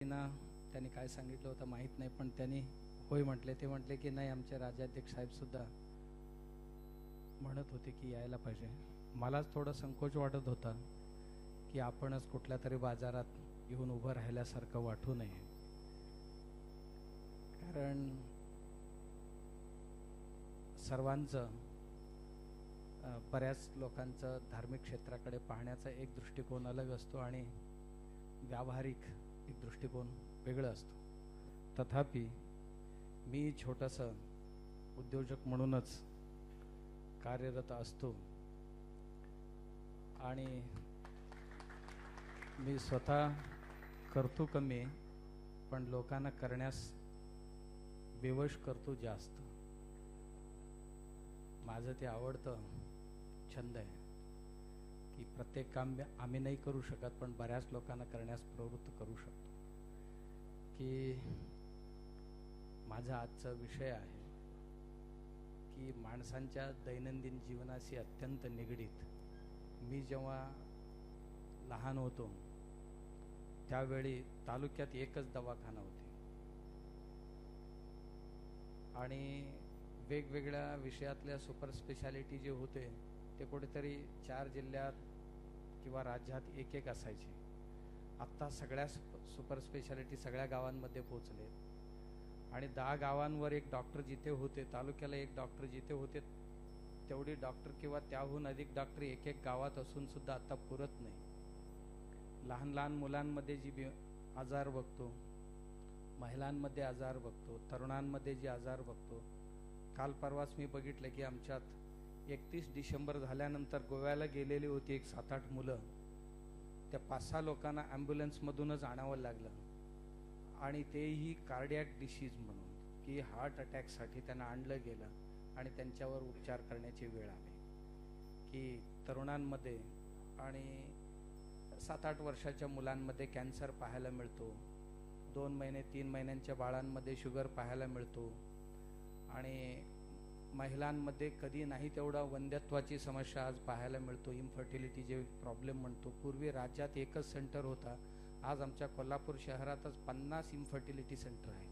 ना त्यांनी काय सांगितलं होतं माहीत नाही, पण त्यांनी होय म्हटले. ते म्हटले की नाही, आमचे राज्याध्यक्ष साहेब सुद्धा म्हणत होते की यायला पाहिजे. मलाच थोडं संकोच वाटत होता की आपणच कुठल्या तरी बाजारात येऊन उभं राहिल्यासारखं वाटू नये, कारण सर्वांचं बऱ्याच लोकांचं धार्मिक क्षेत्राकडे पाहण्याचा एक दृष्टिकोन अलग असतो आणि व्यावहारिक एक दृष्टिकोन वेगळं असतो. तथापि मी छोटंसं उद्योजक म्हणूनच कार्यरत असतो आणि मी स्वतः करतो कमी, पण लोकांना करण्यास विवश करतो जास्त. माझं ते आवडतं छंद आहे की प्रत्येक काम आम्ही नाही करू शकत, पण बऱ्याच लोकांना करण्यास प्रवृत्त करू शकतो. की माझा आजचा विषय आहे की माणसांच्या दैनंदिन जीवनाशी अत्यंत निगडीत. मी जेव्हा लहान होतो त्यावेळी तालुक्यात एकच दवाखाना होते आणि वेगवेगळ्या विषयातल्या सुपर स्पेशालिटी जे होते ते कुठेतरी 4 जिल्ह्यात किंवा राज्यात एक एक असायचे. आत्ता सगळ्या सुपर स्पेशालिटी सगळ्या गावांमध्ये पोहोचले आणि 10 गावांवर एक डॉक्टर जिथे होते, तालुक्याला एक डॉक्टर जिथे होते, तेवढी डॉक्टर किंवा त्याहून अधिक डॉक्टर एक एक गावात असून सुद्धा आता पुरत नाही. लहान लहान मुलांमध्ये जी आजार बघतो, महिलांमध्ये आजार बघतो, तरुणांमध्ये जे आजार बघतो. काल परवाच मी बघितलं की आमच्यात 31 डिसेंबर झाल्यानंतर गोव्याला गेलेली होती एक 7-8 मुलं. त्या 5-6 लोकांना ॲम्ब्युलन्समधूनच आणावं लागलं आणि तेही कार्डियक डिसीज म्हणून, की हार्ट अटॅकसाठी त्यांना आणलं गेलं आणि त्यांच्यावर उपचार करण्याची वेळ आली. की तरुणांमध्ये आणि 7-8 वर्षाच्या मुलांमध्ये कॅन्सर पाहायला मिळतो, 2 महिने 3 महिन्यांच्या बाळांमध्ये शुगर पाहायला मिळतो आणि महिलांमध्ये कधी नाही तेवढा वंध्यत्वाची समस्या आज पाहायला मिळतो, इन्फर्टिलिटी जे प्रॉब्लेम म्हणतो. पूर्वी राज्यात एकच सेंटर होता, आज आमच्या कोल्हापूर शहरातच 50 इन्फर्टिलिटी सेंटर आहेत.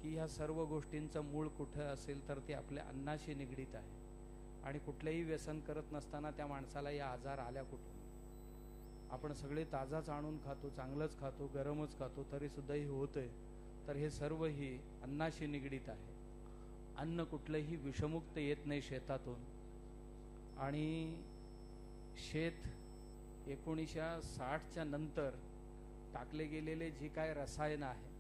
की ह्या सर्व गोष्टींचं मूळ कुठं असेल तर ते आपल्या अन्नाशी निगडीत आहे आणि कुठलंही व्यसन करत नसताना त्या माणसाला या आजार आल्या कुठून. आपण सगळे ताजाच आणून खातो, चांगलंच खातो, गरमच खातो, तरी सुद्धा हे होतंय. तर हे सर्व ही अन्नाशी निगडीत आहे. अन्न कुठलंही विषमुक्त येत नाही शेतातून आणि शेत 1960च्या नंतर टाकले गेलेले जी काय रसायन आहे,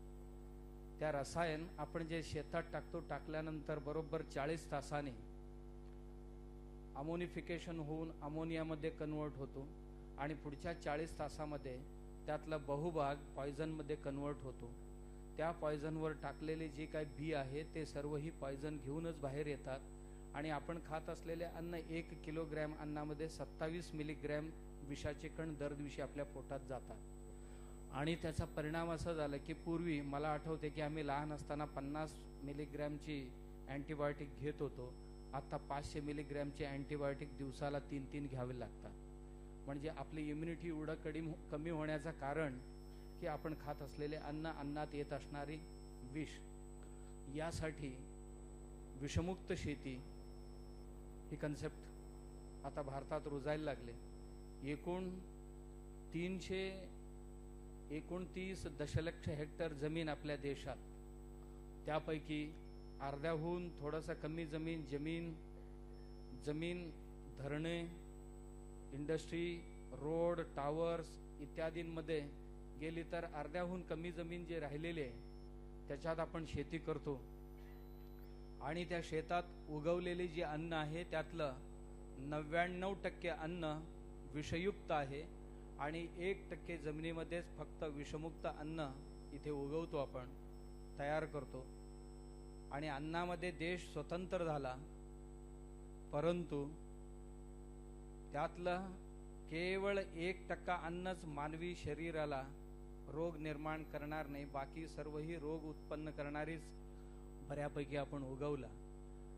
त्या रसायन आपण जे शेतात टाकतो, टाकल्यानंतर बरोबर 40 तासाने अमोनिफिकेशन होऊन अमोनियामध्ये कन्वर्ट होतो आणि पुढच्या 40 तासामध्ये त्यातला बहुभाग पॉयझनमध्ये कन्वर्ट होतो. त्या पॉयझनवर टाकलेले जे काय बी आहे ते सर्व ही पॉयझन घेऊनच बाहेर येतात आणि आपण खात असलेले अन्न 1 किलोग्रॅम अन्नामध्ये 27 मिलीग्रॅम विषाचे कण दर दिवशी आपल्या पोटात जातात. आणि त्याचा परिणाम असा झाला की पूर्वी मला आठवते की आम्ही लहान असताना 50 मिलीग्रॅमची अँटीबायोटिक घेत होतो, आता 500 मिलीग्रॅमची अँटीबायोटिक दिवसाला 3-3 घ्यावे लागतात. म्हणजे आपली इम्युनिटी एवढं कमी होण्याचं कारण की आपण खात असलेले अन्न, अन्नात येत असणारी विष. यासाठी विषमुक्त शेती ही कन्सेप्ट आता भारतात रुजायला लागले. एकूण 329 दशलक्ष हेक्टर जमीन आपल्या देशात, त्यापैकी अर्ध्याहून थोडासा कमी जमीन धरणे, इंडस्ट्री, रोड, टावर्स इत्यादींमध्ये गेली तर अर्ध्याहून कमी जमीन जे राहिलेली आहे त्याच्यात आपण शेती करतो आणि त्या शेतात उगवलेले जे अन्न आहे त्यातलं 99% अन्न विषयुक्त आहे आणि 1% जमिनीमध्येच फक्त विषमुक्त अन्न इथे उगवतो, आपण तयार करतो. आणि अन्नामध्ये देश स्वतंत्र झाला, परंतु त्यातलं केवळ 1% अन्नच मानवी शरीराला रोग निर्माण करणार नाही, बाकी सर्वही रोग उत्पन्न करणारीच बऱ्यापैकी आपण उगवला.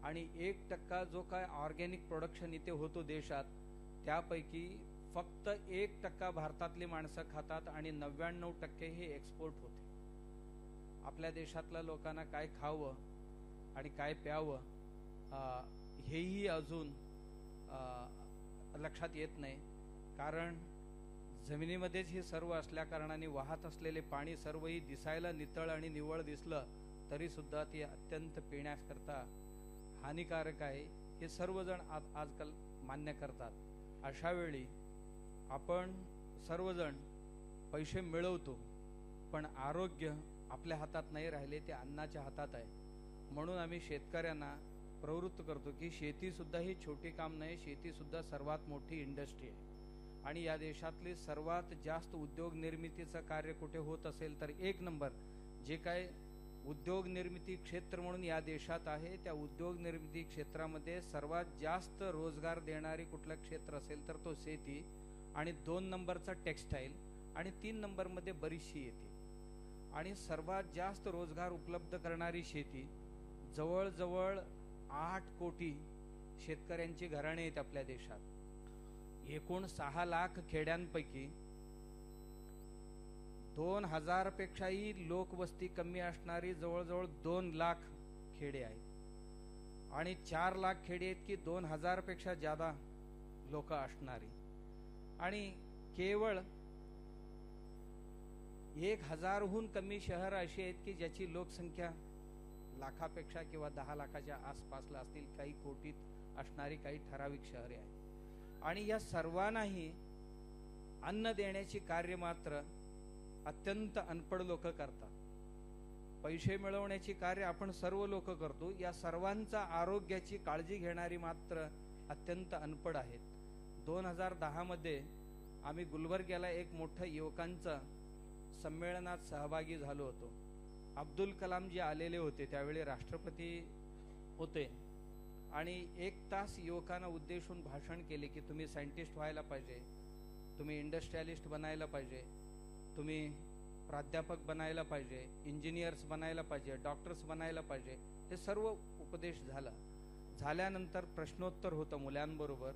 आणि 1% जो काय ऑर्गॅनिक प्रोडक्शन इथे होतो देशात, त्यापैकी फक्त 1% भारतातली माणसं खातात आणि 99% हे एक्सपोर्ट होते. आपल्या देशातल्या लोकांना काय खावं आणि काय प्यावं हेही अजून लक्षात येत नाही. कारण जमिनीमध्येच हे सर्व असल्या कारणाने वाहत असलेले पाणी सर्वही दिसायला नितळ आणि निव्वळ दिसलं तरी सुद्धा ते अत्यंत पिण्याकरता हानिकारक आहे, हे सर्वजण आजकाल मान्य करतात. अशा वेळी आपण सर्वजण पैसे मिळवतो, पण आरोग्य आपल्या हातात नाही राहिले, ते अन्नाच्या हातात आहे. म्हणून आम्ही शेतकऱ्यांना प्रवृत्त करतो की शेती सुद्धा ही छोटी काम नाही, शेती सुद्धा सर्वात मोठी इंडस्ट्री आहे. आणि या देशातले सर्वात जास्त उद्योग निर्मितीचं कार्य कुठे होत असेल तर एक नंबर जे काय उद्योग निर्मिती क्षेत्र म्हणून या देशात आहे, त्या उद्योग निर्मिती क्षेत्रामध्ये सर्वात जास्त रोजगार देणारी कुठलं क्षेत्र असेल तर तो शेती, आणि 2 नंबरचा टेक्स्टाईल, आणि 3 नंबरमध्ये बरीचशी येते. आणि सर्वात जास्त रोजगार उपलब्ध करणारी शेती, जवळजवळ 8 कोटी शेतकऱ्यांची घराणे आहेत आपल्या देशात. एकूण 6 लाख खेड्यांपैकी 2000 पेक्षाही लोकवस्ती कमी असणारी जवळजवळ 2 लाख खेडे आहेत, आणि 4 लाख खेडे आहेत की 2000 पेक्षा जादा लोक असणारी, आणि केवळ 1000हून कमी शहर अशी आहेत की ज्याची लोकसंख्या लाखापेक्षा किंवा 10 लाखाच्या आसपासला असतील, काही कोटीत असणारी काही ठराविक शहरे आहेत. आणि या सर्वांनाही अन्न देण्याची कार्य मात्र अत्यंत अनपढ लोक करतात. पैसे मिळवण्याची कार्य आपण सर्व लोक करतो, या सर्वांचा आरोग्याची काळजी घेणारी मात्र अत्यंत अनपढ आहेत. 2010 मध्ये आम्ही गुलबर्ग्याला एक मोठं युवकांचा संमेलनात सहभागी झालो होतो. अब्दुल कलाम जे आलेले होते त्यावेळी राष्ट्रपती होते, आणि 1 तास युवकांना उद्देशून भाषण केले की तुम्ही सायंटिस्ट व्हायला पाहिजे, तुम्ही इंडस्ट्रियलिस्ट बनायला पाहिजे, तुम्ही प्राध्यापक बनायला पाहिजे, इंजिनियर्स बनायला पाहिजे, डॉक्टर्स बनायला पाहिजे. हे सर्व उपदेश झाल्यानंतर प्रश्नोत्तर होतं मुलांबरोबर.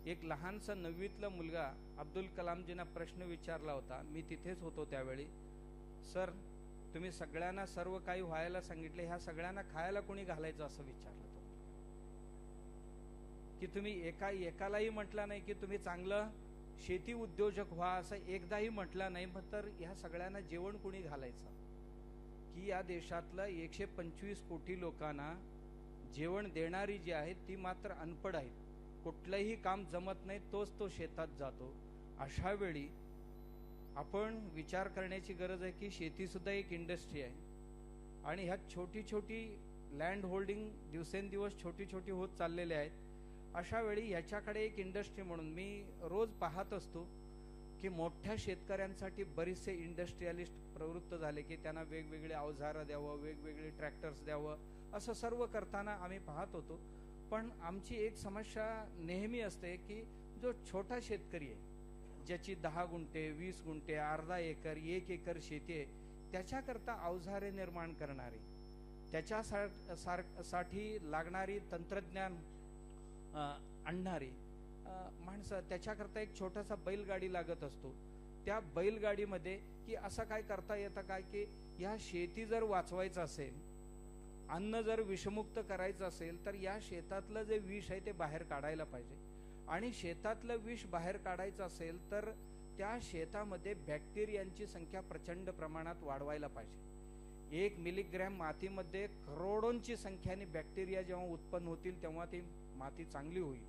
एक लहानसा 9वीतला मुलगा अब्दुल कलामजींना प्रश्न विचारला होता. मी तिथेच होतो त्यावेळी. सर, तुम्ही सगळ्यांना सर्व काही व्हायला सांगितले, ह्या सगळ्यांना खायला कोणी घालायचं असं विचारलं तो, की तुम्ही एकालाही म्हटलं नाही की तुम्ही चांगलं शेती उद्योजक व्हा, असं एकदाही म्हटलं नाही, तर ह्या सगळ्यांना जेवण कोणी घालायचं? की या देशातलं 125 कोटी लोकांना जेवण देणारी जी आहेत ती मात्र अनपढ आहेत. कुठलंही काम जमत नाही, तोच तो शेतात जातो. अशा वेळी आपण विचार करण्याची गरज आहे की शेती सुद्धा एक इंडस्ट्री आहे, आणि ह्यात छोटी छोटी लँड होल्डिंग दिवसेंदिवस छोटी होत चाललेले आहेत. अशा वेळी याच्याकडे एक इंडस्ट्री म्हणून मी रोज पाहत असतो की मोठ्या शेतकऱ्यांसाठी बरेचसे इंडस्ट्रियलिस्ट प्रवृत्त झाले की त्यांना वेगवेगळे अवजारं द्यावं, वेगवेगळे ट्रॅक्टर्स द्यावं, असं सर्व करताना आम्ही पाहत होतो. पण आमची एक समस्या नेहमी असते की जो छोटा शेतकरी आहे, ज्याची 10 गुंठे, 20 गुंठे, अर्धा एकर, 1 एकर शेती आहे, त्याच्याकरता अवजारे निर्माण करणारी, त्याच्यासाठी लागणारी तंत्रज्ञान आणणारी माणसं, त्याच्याकरता एक छोटासा बैलगाडी लागत असतो. त्या बैलगाडीमध्ये की असं काय करता येतं काय की या शेती जर वाचवायचं असेल, अन्न जर विषमुक्त करायचं असेल, तर या शेतातलं जे विष आहे ते बाहेर काढायला पाहिजे. आणि शेतातलं विष बाहेर काढायचं असेल तर त्या शेतामध्ये बॅक्टेरियांची संख्या प्रचंड प्रमाणात वाढवायला पाहिजे. 1 मिलीग्रॅम मातीमध्ये करोडोंची संख्येने बॅक्टेरिया जेव्हा उत्पन्न होतील तेव्हा ती माती चांगली होईल.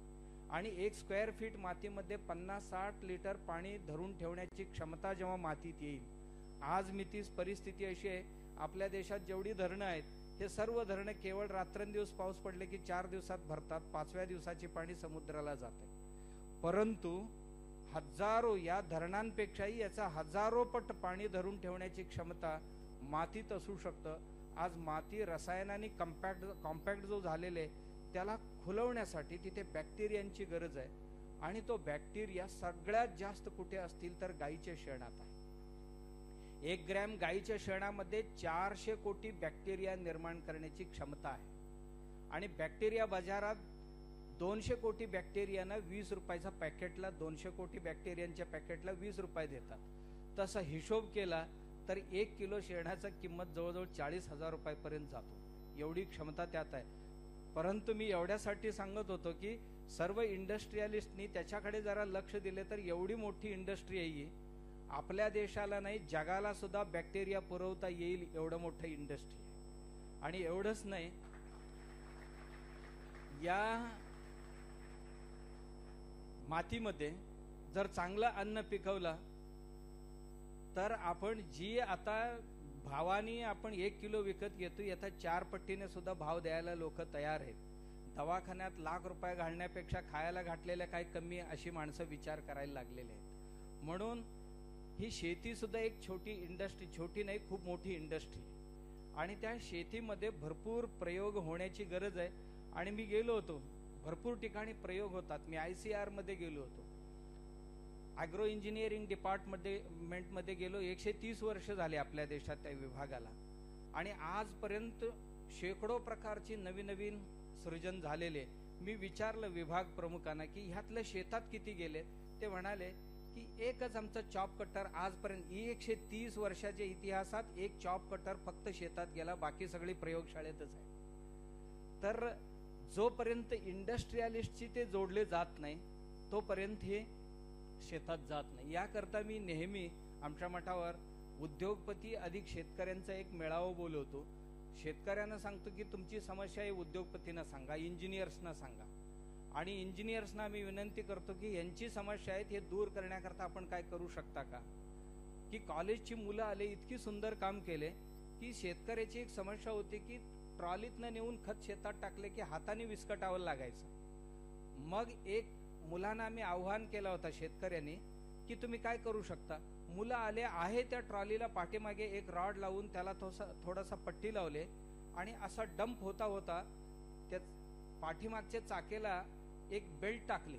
आणि 1 स्क्वेअर फीट मातीमध्ये 50-60 लिटर पाणी धरून ठेवण्याची क्षमता जेव्हा मातीत येईल. आज मी ती परिस्थिती अशी आहे, आपल्या देशात जेवढी धरणं आहेत हे सर्व धरणं केवळ रात्रंदिवस पाऊस पडले की 4 दिवसात भरतात, 5व्या दिवसाची पाणी समुद्राला जाते. परंतु हजारो, या धरणांपेक्षाही याचा हजारो पट पाणी धरून ठेवण्याची क्षमता मातीत असू शकतं. आज माती रसायनाने कॉम्पॅक्ट जो झालेले त्याला खुलवण्यासाठी तिथे बॅक्टेरियांची गरज आहे, आणि तो बॅक्टेरिया सगळ्यात जास्त कुठे असतील तर गाईच्या शेणात आहे. 1 ग्रॅम गाईच्या शेणामध्ये 400 कोटी बॅक्टेरिया निर्माण करण्याची क्षमता आहे. आणि बॅक्टेरिया बाजारात 200 कोटी बॅक्टेरियाना 20 रुपयाचा पॅकेटला 200 कोटी बॅक्टेरियांच्या पॅकेटला 20 रुपये देतात। तसा हिशोब केला तर 1 किलो शेणाचा किंमत जवळजवळ 40,000 रुपयापर्यंत जातो, एवढी क्षमता त्यात आहे। परंतु मी एवढ्यासाठी सांगत होतो की सर्व इंडस्ट्रियलिस्टनी त्याच्याकडे जरा लक्ष दिले तर एवढी मोठी इंडस्ट्री आहे, आपल्या देशाला नाही जगाला सुद्धा बॅक्टेरिया पुरवता येईल एवढं मोठं इंडस्ट्री आहे। आणि एवढंच नाही, या मातीमध्ये जर चांगलं अन्न पिकवलं तर आपण जी आता भावानी आपण 1 किलो विकत घेतो, याचा 4 पटीने सुद्धा भाव द्यायला लोक तयार आहेत। दवाखान्यात लाख रुपये घालण्यापेक्षा खायला घातलेल्या काही कमी अशी माणसं विचार करायला लागलेले आहेत। म्हणून ही शेती सुद्धा एक छोटी इंडस्ट्री, छोटी नाही खूप मोठी इंडस्ट्री, आणि त्या शेतीमध्ये भरपूर प्रयोग होण्याची गरज आहे। आणि मी गेलो होतो, भरपूर ठिकाणी प्रयोग होतात। मी ICR मध्ये गेलो होतो, ॲग्रो इंजिनिअरिंग डिपार्टमेंटमध्ये गेलो। 130 वर्ष झाले आपल्या देशात त्या विभागाला, आणि आजपर्यंत शेकडो प्रकारची नवीन सृजन झालेले। मी विचारलं विभाग प्रमुखांना की ह्यातले शेतात किती गेले, ते म्हणाले की एकच आमचा चॉप कटर आजपर्यंत 130 वर्षाच्या इतिहासात एक चॉप कटर फक्त शेतात गेला, बाकी सगळी प्रयोगशाळेतच आहे। तर जोपर्यंत इंडस्ट्रियलिस्टची ते जोडले जात नाही तोपर्यंत हे शेतात जात नाही। याकरता मी नेहमी आमच्या मठावर उद्योगपती अधिक शेतकऱ्यांचा एक मेळावा बोलवतो। शेतकऱ्यांना सांगतो की तुमची समस्या आहे उद्योगपतींना सांगा, इंजिनियर्सना सांगा, आणि इंजिनियर्सना मी विनंती करतो की यांची समस्या आहेत हे दूर करण्याकरता आपण काय करू शकता का। की कॉलेजची मुलं आले, इतकी सुंदर काम केले की शेतकऱ्याची एक समस्या होती की ट्रॉलीतनं नेऊन खत शेतात टाकले की हाताने विस्कटावं लागायचं। मग एक मुलांना आम्ही आव्हान केला होता शेतकऱ्यांनी की तुम्ही काय करू शकता। मुलं आले आहे त्या ट्रॉलीला पाठीमागे एक रॉड लावून त्याला थोडासा पट्टी लावले, आणि असा डंप होता होता त्या पाठीमागच्या चाकेला एक बेल्ट टाकली,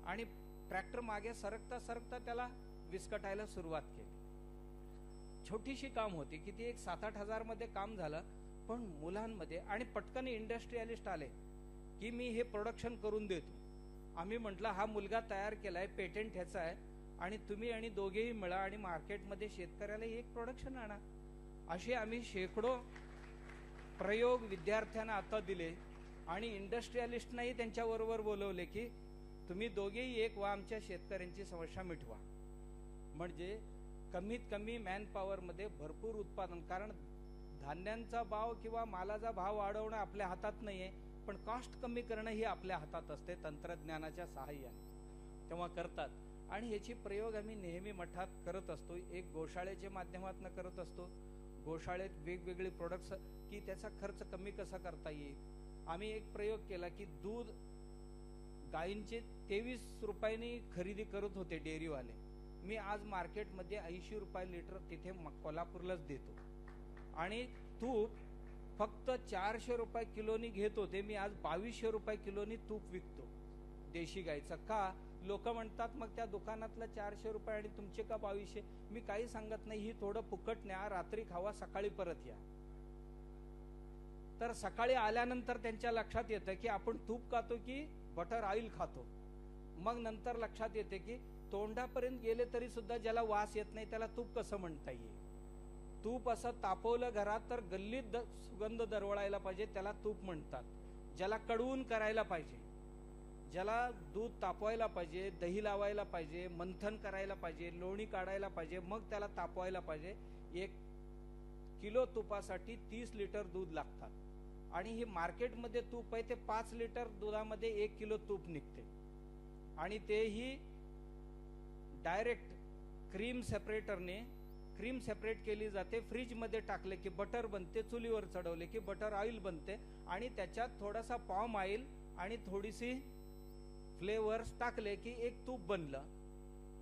आणि ट्रॅक्टर मागे सरकता सरकता त्याला विस्कटायला सुरुवात केली। छोटीशी काम होती की ती एक 7-8 हजार मध्ये काम झालं, पण मुलांमध्ये, आणि पटकन इंडस्ट्रियलिस्ट आले की मी हे प्रोडक्शन करून देतो। आम्ही म्हटलं हा मुलगा तयार केलाय, पेटेंट ह्याचा आहे, आणि तुम्ही आणि दोघेही मिळा आणि मार्केटमध्ये शेतकऱ्याला एक प्रोडक्शन आणा। असे आम्ही शेकडो प्रयोग विद्यार्थ्यांना आता दिले, आणि इंडस्ट्रियलिस्टनाही त्यांच्याबरोबर बोलवले की तुम्ही दोघेही एक व्हा, आमच्या शेतकऱ्यांची समस्या मिटवा। म्हणजे कमीत कमी मॅन पॉवर मध्ये भरपूर उत्पादन, कारण धान्यांचा भाव किंवा मालाचा भाव वाढवणं आपल्या हातात नाहीये, पण कॉस्ट कमी करणं ही आपल्या हातात असते तंत्रज्ञानाच्या सहाय्याने, तेव्हा करतात। आणि ह्याची प्रयोग आम्ही नेहमी मठात करत असतो। एक गोशाळेच्या माध्यमातून करत असतो, गोशाळेत वेगवेगळे प्रोडक्ट्स की त्याचा खर्च कमी कसा करता येईल। आम्ही एक प्रयोग केला की दूध गायींचे 23 रुपयांनी खरेदी करत होते डेअरीवाले, मी आज मार्केटमध्ये 80 रुपये लिटर तिथे कोल्हापूरलाच देतो, आणि तूप फक्त 400 रुपये किलोनी घेत होते, मी आज 2200 रुपये किलोनी तूप विकतो देशी गायचं। का? लोक म्हणतात मग त्या दुकानातला 400 रुपये आणि तुमचे का 2200। मी काही सांगत नाही, ही थोडं फुकट न्या, रात्री खावा, सकाळी परत या। तर सकाळी आल्यानंतर त्यांच्या लक्षात येतं की आपण तूप खातो की बटर ऑइल खातो। मग नंतर लक्षात येते की तोंडापर्यंत गेले तरी सुद्धा ज्याला वास येत नाही त्याला तूप कसं म्हणता येईल। तूप असं तापवलं घरात तर गल्लीत सुगंध दरवळायला पाहिजे, त्याला तूप म्हणतात। ज्याला कडवून करायला पाहिजे, ज्याला दूध तापवायला पाहिजे, दही लावायला पाहिजे, मंथन करायला पाहिजे, लोणी काढायला पाहिजे, मग त्याला तापवायला पाहिजे। 1 किलो तुपासाठी 30 लिटर दूध लागतात, आणि हे मार्केटमध्ये तूप आहे ते 5 लिटर दुधामध्ये 1 किलो तूप निघते, आणि तेही डायरेक्ट क्रीम सेपरेटरने क्रीम सेपरेट केली जाते। फ्रीज मध्ये टाकले की बटर बनते, चुलीवर चढवले की बटर ऑइल बनते, आणि त्याच्यात थोडासा पॉम ऑइल आणि थोडीशी फ्लेवर्स टाकले की एक तूप बनलं।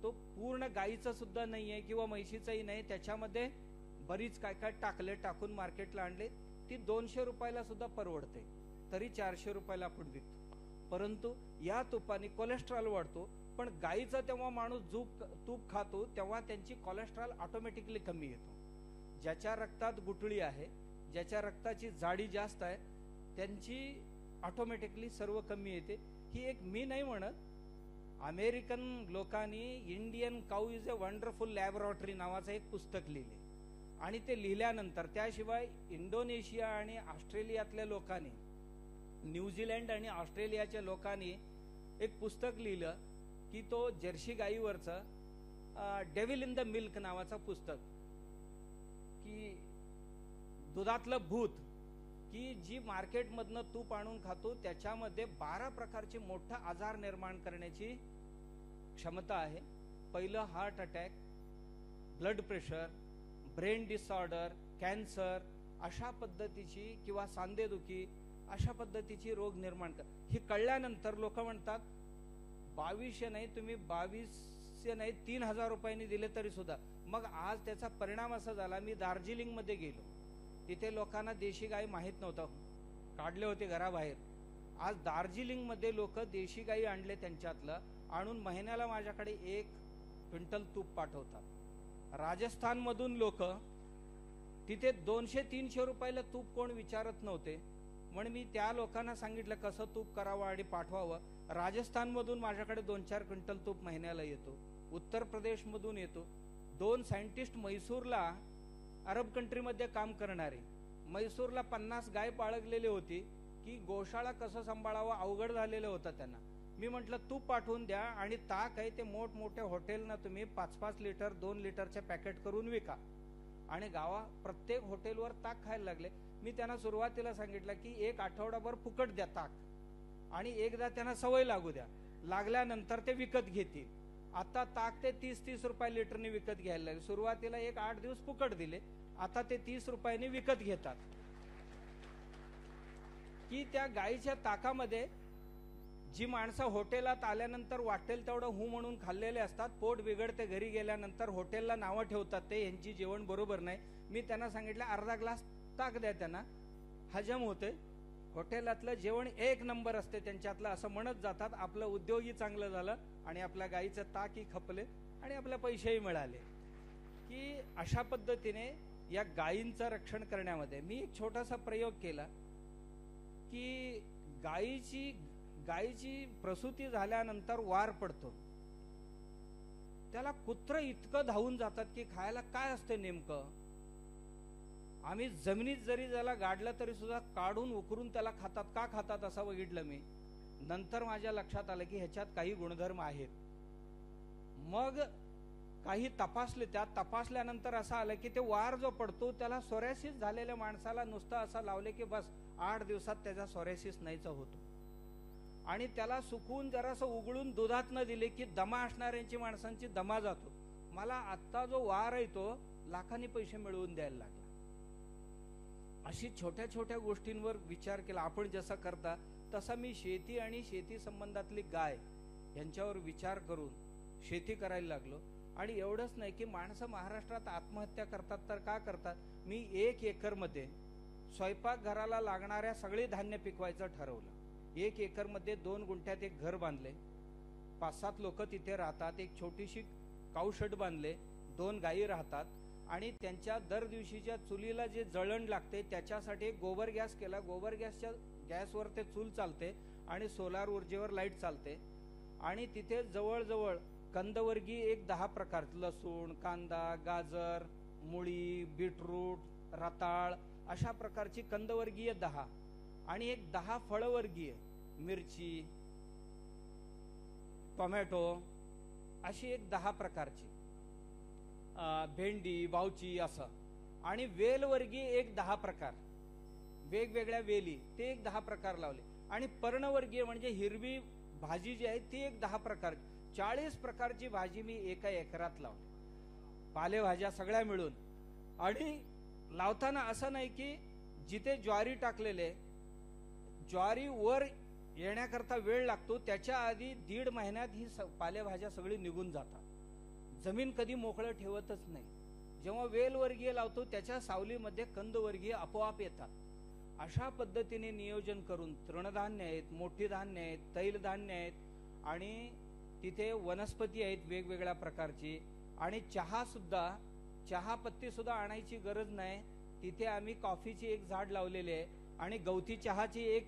तो पूर्ण गाईचं सुद्धा नाहीये किंवा म्हैशीचंही नाही, त्याच्यामध्ये बरीच काय काय टाकून मार्केटला आणले। ती 200 रुपयाला सुद्धा परवडते, तरी 400 रुपयाला आपण विकतो। परंतु या तुपाने कोलेस्ट्रॉल वाढतो, पण गाईचं तेव्हा माणूस तूप खातो तेव्हा त्यांची कोलेस्ट्रॉल ऑटोमॅटिकली कमी येतो। ज्याच्या रक्तात गुठळी आहे, ज्याच्या रक्ताची जाडी जास्त आहे, त्यांची ऑटोमॅटिकली सर्व कमी येते। ही एक मी नाही म्हणत, अमेरिकन लोकांनी Indian cow is a wonderful laboratory नावाचं एक पुस्तक लिहिले आणि ते लिहिल्यानंतर त्याशिवाय इंडोनेशिया आणि ऑस्ट्रेलियातल्या लोकांनी, न्यूझीलंड आणि ऑस्ट्रेलियाच्या लोकांनी एक पुस्तक लिहिलं की तो जर्सी गाईवरचं डेव्हिल इन द मिल्क नावाचं पुस्तक, की दुधातलं भूत, की जी मार्केटमधनं तूप आणून खातो त्याच्यामध्ये 12 प्रकारचे मोठा आजार निर्माण करण्याची क्षमता आहे. पहिलं heart attack, blood pressure, brain disorder, cancer अशा पद्धतीची किंवा सांधेदुखी अशा पद्धतीची रोग निर्माण ही कळल्यानंतर लोक म्हणतात 2200 नाही, तुम्ही 2200 नाही 3000 रुपयांनी दिले तरी सुद्धा. मग आज त्याचा परिणाम असा झाला, मी दार्जिलिंग मध्ये गेलो, तिथे लोकांना देशी गाय माहित नव्हतं, काढले होते घराबाहेर. आज दार्जिलिंग मध्ये लोक देशी गाई आणले, त्यांच्यातलं आणून महिन्याला माझ्याकडे 1 क्विंटल तूप पाठवतात. राजस्थान मधून लोक तिथे 200-300 रुपयाला तूप कोण विचारत नव्हते, म्हणून मी त्या लोकांना सांगितलं कसं तूप करावं आणि पाठवावं. राजस्थान मधून माझ्याकडे 2-4 क्विंटल तूप महिन्याला येतो. उत्तर प्रदेश मधून येतो. 2 सायंटिस्ट म्हैसूरला, अरब कंट्रीमध्ये काम करणारे, म्हैसूरला 50 गाय बाळगलेली होती की गोशाळा कसं सांभाळावं अवघड झालेलं होतं त्यांना. मी म्हटलं तूप पाठवून द्या आणि ताक आहे ते मोठमोठ्या हॉटेलना तुम्ही 5-5 लिटर 2 लिटरचे पॅकेट करून विका. आणि प्रत्येक हॉटेलवर ताक खायला लागले. मी त्यांना सुरुवातीला सांगितलं की 1 आठवडाभर फुकट द्या ताक आणि एकदा त्यांना सवय लागू द्या, लागल्यानंतर ते विकत घेतील. आता ताक ते 30-30 रुपये लिटरने विकत घ्यायला लागले. सुरुवातीला 8 दिवस फुकट दिले, आता ते 30 रुपयांनी विकत घेतात. की त्या गाईच्या ताकामध्ये जी माणसं हॉटेलात आल्यानंतर वाटेल तेवढं हू म्हणून खाल्लेले असतात, पोट बिघडते, घरी गेल्यानंतर हॉटेलला नावं ठेवतात ते यांची जेवण बरोबर नाही. मी त्यांना सांगितलं अर्धा ग्लास ताक द्या, त्यांना हजम होते. हॉटेलातलं जेवण 1 नंबर असते त्यांच्यातलं असं म्हणत जातात. आपलं उद्योगही चांगलं झालं आणि आपल्या गाईचं ताकही खपले आणि आपले पैसेही मिळाले. की अशा पद्धतीने या गायींचं रक्षण करण्यामध्ये मी एक छोटासा प्रयोग केला की गायीची प्रसूती झाल्यानंतर वार पडतो, त्याला कुत्र इतकं धावून जातात की खायला काय असते नेमकं. आम्ही जमिनीत जरी त्याला गाडलं तरी सुद्धा काढून उकरून त्याला खातात. का खातात असं बघितलं मी. नंतर माझ्या लक्षात आलं की ह्याच्यात काही गुणधर्म आहेत. मग काही तपासल्यानंतर असं आलं की ते वार जो पडतो त्याला सोरायसिस झालेल्या माणसाला नुसतं असं लावले की बस 8 दिवसात त्याचा सोरायसिस नाहीचा होतो. आणि त्याला सुकून जरासं उघडून दुधात न दिले की दमा असणाऱ्यांची माणसांची दमा जातो. मला आत्ता जो वार आहे तो लाखांनी पैसे मिळवून द्यायला लागला. अशी छोट्या छोट्या गोष्टींवर विचार केला. आपण जसं करता तसा मी शेती आणि शेती संबंधातली गाय यांच्यावर विचार करून शेती करायला लागलो. आणि एवढंच नाही की माणसं महाराष्ट्रात आत्महत्या करतात तर का करतात. मी 1 एकरमध्ये स्वयंपाकघराला लागणाऱ्या सगळे धान्य पिकवायचं ठरवलं. 1 एकरमध्ये 2 गुंठ्यात एक घर बांधले, 5-7 लोक तिथे राहतात. एक छोटीशी काऊशेड बांधले, 2 गायी राहतात आणि त्यांच्या दर दिवशीच्या चुलीला जे जळण लागते त्याच्यासाठी गोबर गॅस केला. गोबर गॅसवर ते चूल चालते आणि सोलार ऊर्जेवर लाईट चालते. आणि तिथे जवळजवळ कंदवर्गीय एक 10 प्रकार, लसूण, कांदा, गाजर, मुळी, बीटरूट, रताळ अशा प्रकारची कंदवर्गीय 10 आणि एक 10 फळवर्गीय, मिरची, टोमॅटो अशी एक 10 प्रकारची, भेंडी, बावची असं. आणि वेलवर्गीय एक 10 प्रकार, वेगवेगळ्या वेली ते एक 10 प्रकार लावले. आणि पर्णवर्गीय म्हणजे हिरवी भाजी जी आहे ती एक 10 प्रकार, 40 प्रकारची भाजी मी एका एकरात लावली, पालेभाज्या सगळ्या मिळून. आणि लावताना असं नाही की जिथे ज्वारी टाकलेले, ज्वारी वर येण्याकरता वेळ लागतो, त्याच्या आधी 1.5 महिन्यात ही पालेभाज्या सगळी निघून जातात. जमीन कधी मोकळं ठेवतच नाही. जेव्हा वेलवर्गीय लावतो त्याच्या सावलीमध्ये कंदवर्गीय आपोआप येतात. अशा पद्धतीने नियोजन करून तृणधान्य आहेत, मोठी धान्य आहेत, तैलधान्य आहेत आणि तिथे वनस्पती आहेत वेगवेगळ्या प्रकारची. आणि चहा पत्ती सुद्धा आणायची गरज नाही. तिथे आम्ही कॉफीची एक झाड लावलेले आहे आणि गवती चहाची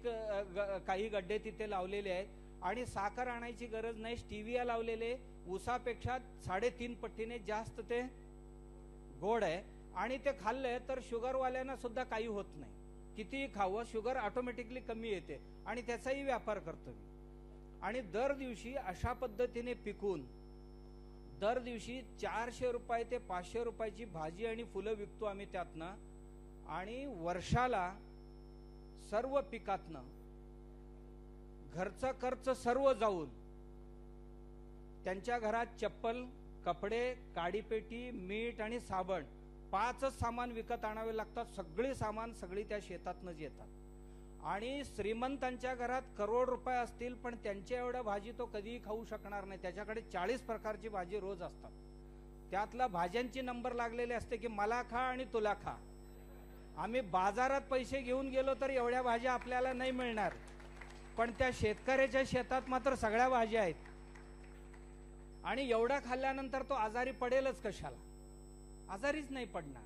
काही गड्डे तिथे लावलेले आहेत. आणि साखर आणायची गरज नाही, स्टिविया लावलेले, ऊसापेक्षा 3.5 पटीने जास्त ते गोड आहे आणि ते खाल्ले तर शुगरवाल्यांना सुद्धा काही होत नाही. कितीही खावं शुगर ऑटोमॅटिकली कमी येते आणि त्याचाही व्यापार करतो मी. आणि दर दिवशी अशा पद्धतीने पिकून दर दिवशी 400 रुपये ते 500 रुपयाची भाजी आणि फुलं विकतो आम्ही त्यातनं. आणि वर्षाला सर्व पिकातनं घरचा खर्च सर्व जाऊन त्यांच्या घरात चप्पल, कपडे, काडीपेटी, मीठ आणि साबण 5च सामान विकत आणावे लागतात. सगळे सामान सगळी त्या शेतातनंच येतात. आणि श्रीमंतांच्या घरात करोड रुपये असतील पण त्यांच्या एवढ्या भाजी तो कधीही खाऊ शकणार नाही. त्याच्याकडे 40 प्रकारची भाजी रोज असतात. त्यातला भाज्यांची नंबर लागलेले असते की मला खा आणि तुला खा. आम्ही बाजारात पैसे घेऊन गेलो तर एवढ्या भाज्या आपल्याला नाही मिळणार, पण त्या शेतकऱ्याच्या शेतात मात्र सगळ्या भाज्या आहेत. आणि एवढा खाल्ल्यानंतर तो आजारी पडेलच कशाला? आजारीच नाही पडणार.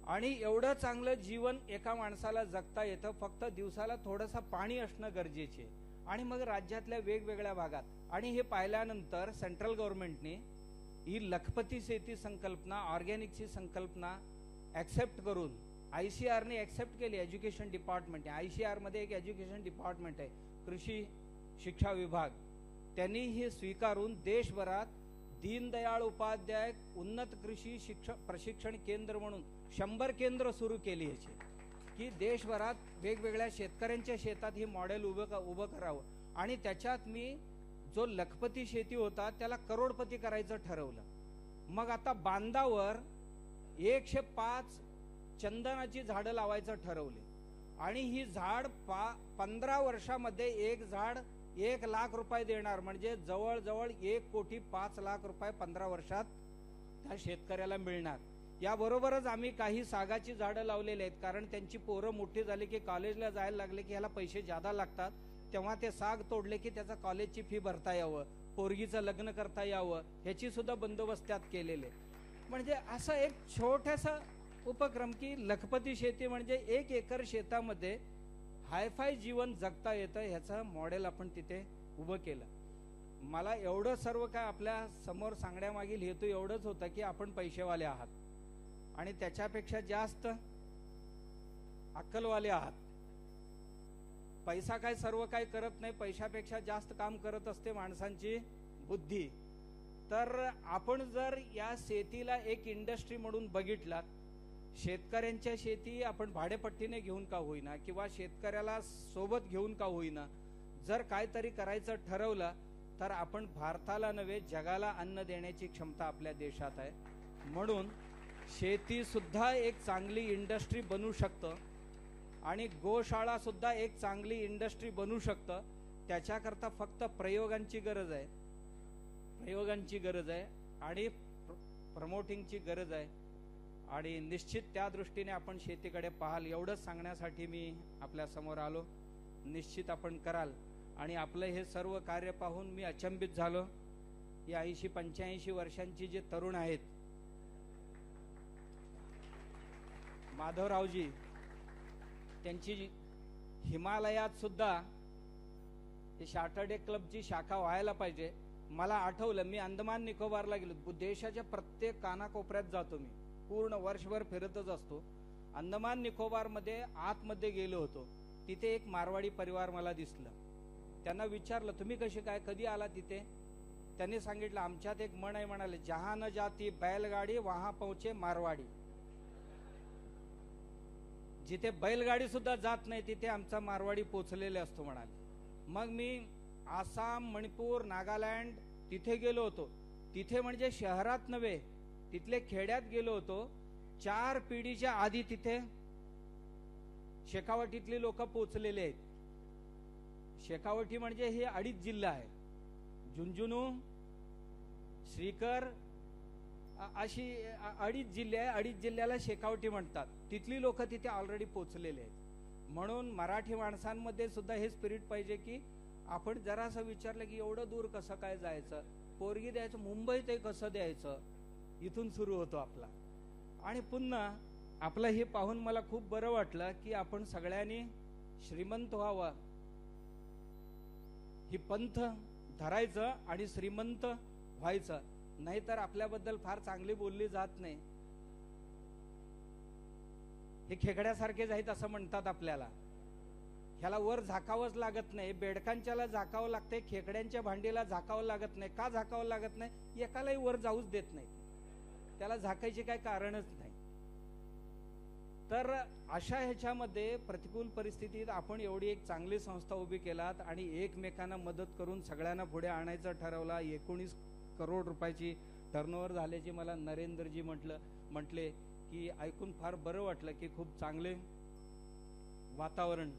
आणि एवढं चांगलं जीवन एका माणसाला जगता येतं फक्त दिवसाला थोडंसं पाणी असणं गरजेचे. आणि मग राज्यातल्या वेगवेगळ्या भागात आणि हे पाहिल्यानंतर सेंट्रल गव्हर्नमेंटने ही लखपती शेती संकल्पना, ऑर्गॅनिकची संकल्पना ऍक्सेप्ट करून ICRने ऍक्सेप्ट केली. एज्युकेशन डिपार्टमेंट, ICR मध्ये एक एज्युकेशन डिपार्टमेंट आहे, कृषी शिक्षा विभाग, त्यांनी हे स्वीकारून देशभरात दीनदयाळ उपाध्याय उन्नत कृषी प्रशिक्षण केंद्र म्हणून 100 केंद्र सुरू केली याची, की देशभरात वेगवेगळ्या शेतकऱ्यांच्या शेतात ही मॉडेल उभं करावं. आणि त्याच्यात मी जो लखपती शेती होता त्याला करोडपती करायचं ठरवलं. मग आता बांधावर 105 चंदनाची झाडं लावायचं ठरवले. आणि ही झाड 15 वर्षामध्ये एक झाड 1 लाख रुपये देणार, म्हणजे जवळजवळ 1,05 लाख रुपये 15 वर्षात त्या शेतकऱ्याला मिळणार. याबरोबरच आम्ही काही सागाची झाडं लावलेली आहेत, कारण त्यांची पोरं मोठी झाली की कॉलेजला जायला लागले की ह्याला पैसे जादा लागतात, तेव्हा ते साग तोडले की त्याचा कॉलेजची फी भरता यावं, पोरगीचं लग्न करता यावं, ह्याची सुद्धा बंदोबस्त त्यात केलेले. म्हणजे असं एक छोटासा उपक्रम की लखपती शेती म्हणजे 1 एकर शेतामध्ये हायफाय जीवन जगता येतं, ह्याचं मॉडेल आपण तिथे उभं केलं. मला एवढं सर्व काय आपल्या समोर सांगण्यामागील हेतू एवढंच होतं की आपण पैसेवाले आहात आणि त्याच्यापेक्षा जास्त अक्कलवाले आहात. पैसा काय सर्व काय करत नाही, पैशापेक्षा जास्त काम करत असते माणसांची बुद्धी. तर आपण जर या शेतीला एक इंडस्ट्री म्हणून बघितलात, शेतकऱ्यांच्या शेती आपण भाडेपट्टीने घेऊन का होईना किंवा शेतकऱ्याला सोबत घेऊन का होईना जर काहीतरी करायचं ठरवलं तर आपण भारताला नव्हे जगाला अन्न देण्याची क्षमता आपल्या देशात आहे. म्हणून शेती सुद्धा एक चांगली इंडस्ट्री बनू शकतं आणि गोशाळा सुद्धा एक चांगली इंडस्ट्री बनू शकतं. त्याच्याकरता फक्त प्रयोगांची गरज आहे, प्रयोगांची गरज आहे आणि प्रमोटिंगची गरज आहे. आणि निश्चित त्या दृष्टीने आपण शेतीकडे पाहाल एवढंच सांगण्यासाठी मी आपल्या समोर आलो. निश्चित आपण कराल. आणि आपलं हे सर्व कार्य पाहून मी अचंबित झालो. या 80-85 वर्षांची जे तरुण आहेत, माधवरावजी, त्यांची हिमालयात सुद्धा ही सॅटर्डे क्लबची शाखा व्हायला पाहिजे. मला आठवलं, मी अंदमान निकोबारला गेलो. देशाच्या प्रत्येक कानाकोपऱ्यात जातो मी, पूर्ण वर्षभर फिरतच असतो. अंदमान निकोबार मध्ये आतमध्ये गेलो होतो, तिथे एक मारवाडी परिवार मला दिसलं. त्यांना विचारलं तुम्ही कसे काय, कधी आला तिथे? त्यांनी सांगितलं आमच्यात एक म्हण आहे, म्हणाले जहां न जाती बैलगाडी वहां पहुंचे मारवाडी. जिथे बैलगाडी सुद्धा जात नाही तिथे आमचा मारवाडी पोचलेले असतो म्हणाले. मग मी आसाम, मणिपूर, नागालँड तिथे गेलो होतो. तिथे म्हणजे शहरात नव्हे, तिथले खेड्यात गेलो होतो. 4 पिढीच्या आधी तिथे शेखावटीतली लोक पोचलेले आहेत. शेखावटी म्हणजे हे 2.5 जिल्हा आहे, झुंझुनू, श्रीकर, अशी 2.5 जिल्हे आहे. 2.5 जिल्ह्याला शेखावटी म्हणतात. तिथली लोक तिथे ऑलरेडी पोचलेले आहेत. म्हणून मराठी माणसांमध्ये सुद्धा हे स्पिरिट पाहिजे की आपण जरासं विचारलं की एवढं दूर कसं काय जायचं, पोरगी द्यायचं मुंबईत आहे कसं द्यायचं, इथून सुरू होतो आपला. आणि पुन्हा आपलं हे पाहून मला खूप बरं वाटलं की आपण सगळ्यांनी श्रीमंत व्हावं ही पंथ धरायचं आणि श्रीमंत व्हायचं, नाहीतर आपल्याबद्दल फार चांगली बोलली जात नाही. हे खेकड्यासारखेच आहेत असं म्हणतात आपल्याला. ह्याला वर झाकावंच लागत नाही, बेडकांच्याला झाकावं लागतंय, खेकड्यांच्या भांडीला झाकावं लागत नाही. का झाकावं लागत नाही? एकालाही वर जाऊच देत नाही, त्याला झाकायचे काय कारणच नाही. तर अशा ह्याच्यामध्ये प्रतिकूल परिस्थितीत आपण एवढी एक चांगली संस्था उभी केलात आणि एकमेकांना मदत करून सगळ्यांना पुढे आणायचं ठरवला. 19 करोड रुपयाची टर्नओव्हर झाल्याची मला नरेंद्रजी म्हटले की ऐकून फार बरं वाटलं की खूप चांगले वातावरण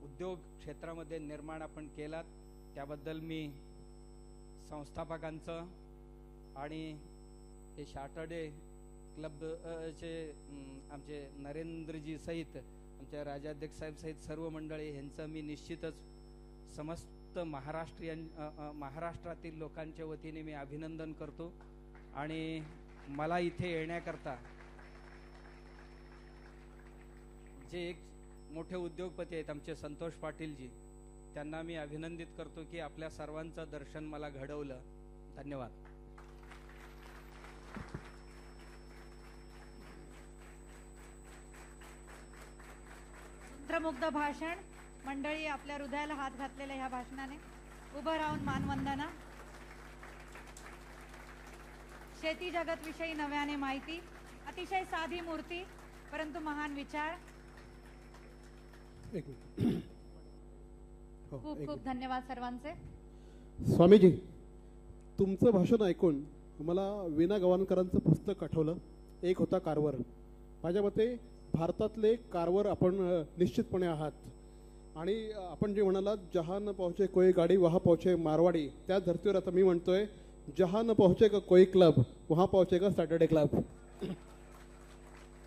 उद्योग क्षेत्रामध्ये निर्माण आपण केलात. त्याबद्दल मी संस्थापकांचं आणि हे सॅटर्डे क्लब चे आमचे नरेंद्रजी सहित आमच्या राजाध्यक्ष साहेब सहित सर्व मंडळी यांचं मी निश्चितच समस्त महाराष्ट्रातील लोकांच्या वतीने मी अभिनंदन करतो. आणि मला इथे येण्याकरता जे एक मोठे उद्योगपती आहेत आमचे संतोष पाटीलजी, त्यांना मी अभिनंदित करतो की आपल्या सर्वांचं दर्शन मला घडवलं. धन्यवाद. मंत्रमुग्ध भाषण. मंडळी आपल्या हृदयाला हात घातलेल्या ह्या भाषणाने उभं राहून मानवंदना. शेती जगत विषयी नव्याने माहिती. अतिशय साधी मूर्ती परंतु महान विचार. खूप खूप धन्यवाद सर्वांचे. स्वामीजी, तुमचं भाषण ऐकून मला वीणा गवाणकरांचं पुस्तक आठवलं. एक होता कारवर. माझ्या मते भारतातले कारवर आपण निश्चितपणे आहात. आणि आपण जे म्हणालात जहाँ न पहुँचे कोई गाडी वहाँ पहुँचे मारवाडी, त्या धर्तीवर आता मी म्हणतोय जहाँ न पहुँचेगा कोई क्लब वहाँ पहुँचेगा सॅटर्डे क्लब.